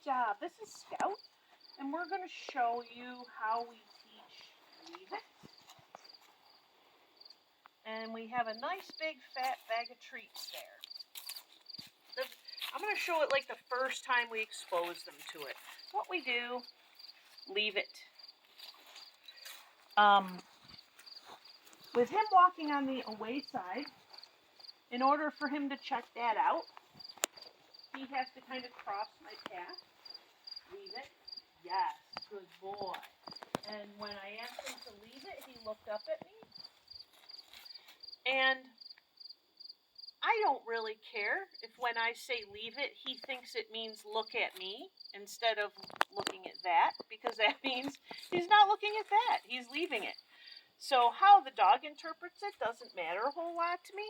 job. This is Scout, and we're going to show you how we teach Leave It. And we have a nice big fat bag of treats there. I'm going to show it like the first time we expose them to it. What we do, Leave It. With him walking on the away side, in order for him to check that out, he has to kind of cross my path. Leave it. Yes, good boy. And when I asked him to leave it, he looked up at me. And I don't really care if when I say leave it, he thinks it means look at me instead of looking at that, because that means he's not looking at that. He's leaving it. So how the dog interprets it doesn't matter a whole lot to me.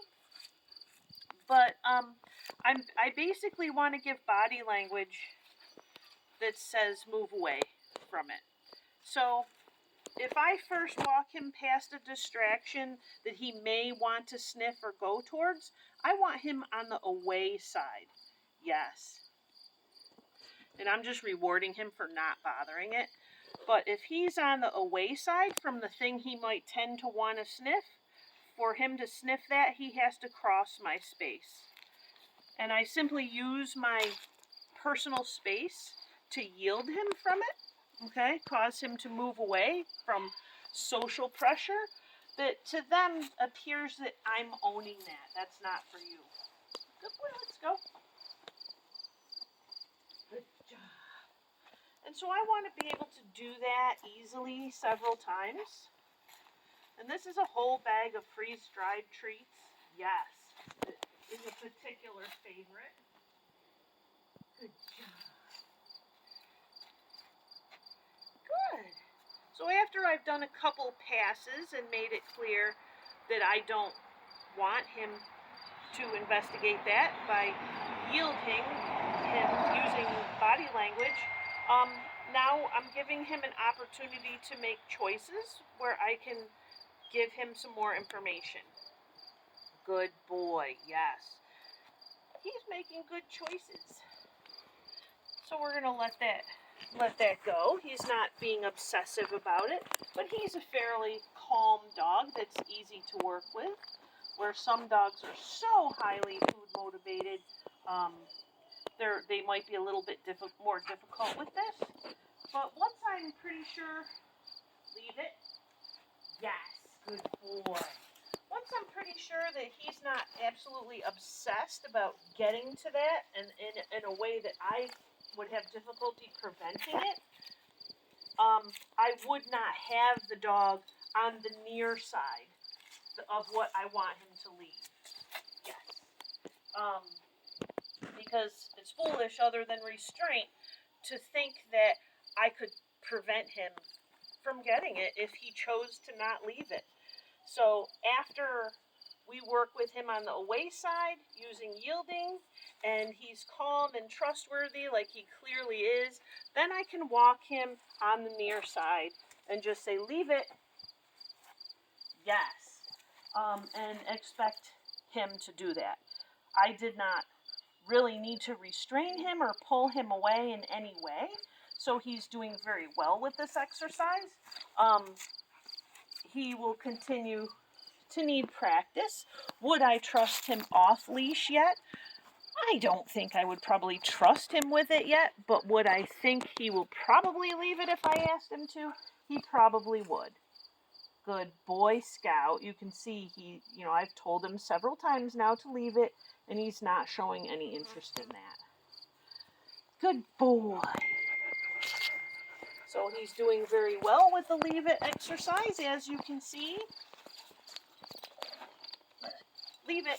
But I basically want to give body language that says move away from it. So if I first walk him past a distraction that he may want to sniff or go towards, I want him on the away side. Yes. And I'm just rewarding him for not bothering it. But if he's on the away side from the thing he might tend to want to sniff, for him to sniff that, he has to cross my space. And I simply use my personal space to yield him from it, okay? Cause him to move away from social pressure that to them appears that I'm owning that. That's not for you. Good boy, let's go. Good job. And so I want to be able to do that easily several times. And this is a whole bag of freeze-dried treats. Yes, it is a particular favorite. Good job. Good. So after I've done a couple passes and made it clear that I don't want him to investigate that by yielding him using body language, now I'm giving him an opportunity to make choices where I can give him some more information. Good boy, yes. He's making good choices. So we're going to let that go. He's not being obsessive about it, but he's a fairly calm dog that's easy to work with, where some dogs are so highly food motivated, they might be a little bit more difficult with this. But once I'm pretty sure, leave it. Yes, good boy. Once I'm pretty sure that he's not absolutely obsessed about getting to that and in a way that I would have difficulty preventing it, I would not have the dog on the near side of what I want him to leave. Yes. Because it's foolish, other than restraint, to think that I could prevent him from getting it if he chose to not leave it. So after we work with him on the away side using yielding, and he's calm and trustworthy like he clearly is, then I can walk him on the near side and just say, leave it, yes, and expect him to do that. I did not really need to restrain him or pull him away in any way, so he's doing very well with this exercise. He will continue to need practice. Would I trust him off leash yet? I don't think I would probably trust him with it yet, but would I think he will probably leave it if I asked him to? He probably would. Good boy, Scout. You can see I've told him several times now to leave it, and he's not showing any interest in that. Good boy. So he's doing very well with the leave it exercise, as you can see. Leave it.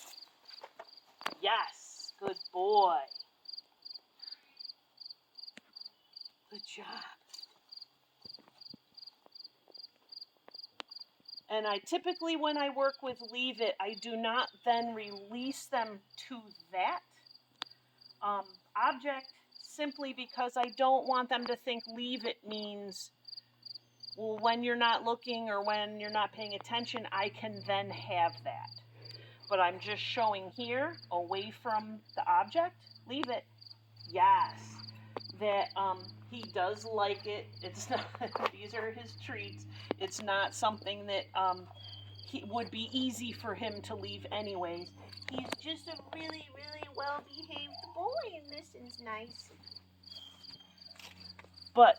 Yes, good boy. Good job. And I typically, when I work with leave it, I do not then release them to that object, simply because I don't want them to think leave it means, well, when you're not looking or when you're not paying attention, I can then have that. But I'm just showing here, away from the object, leave it. Yes. that he does like it. It's not, these are his treats. It's not something that he would be easy for him to leave anyways. He's just a really, really well-behaved boy, and listens nice. But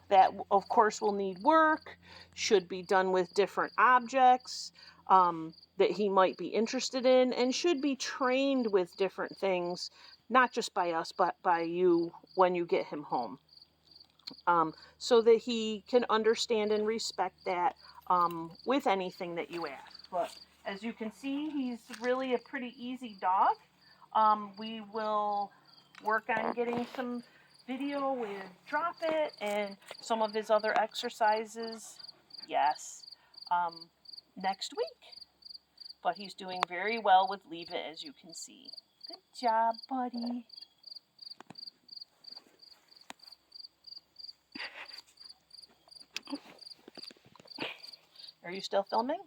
that, of course, will need work, should be done with different objects that he might be interested in, and should be trained with different things, not just by us, but by you when you get him home. So that he can understand and respect that with anything that you ask. But as you can see, he's really a pretty easy dog. We will work on getting some video with Drop It and some of his other exercises, yes, next week. But he's doing very well with Leave It, as you can see. Good job, buddy. Are you still filming?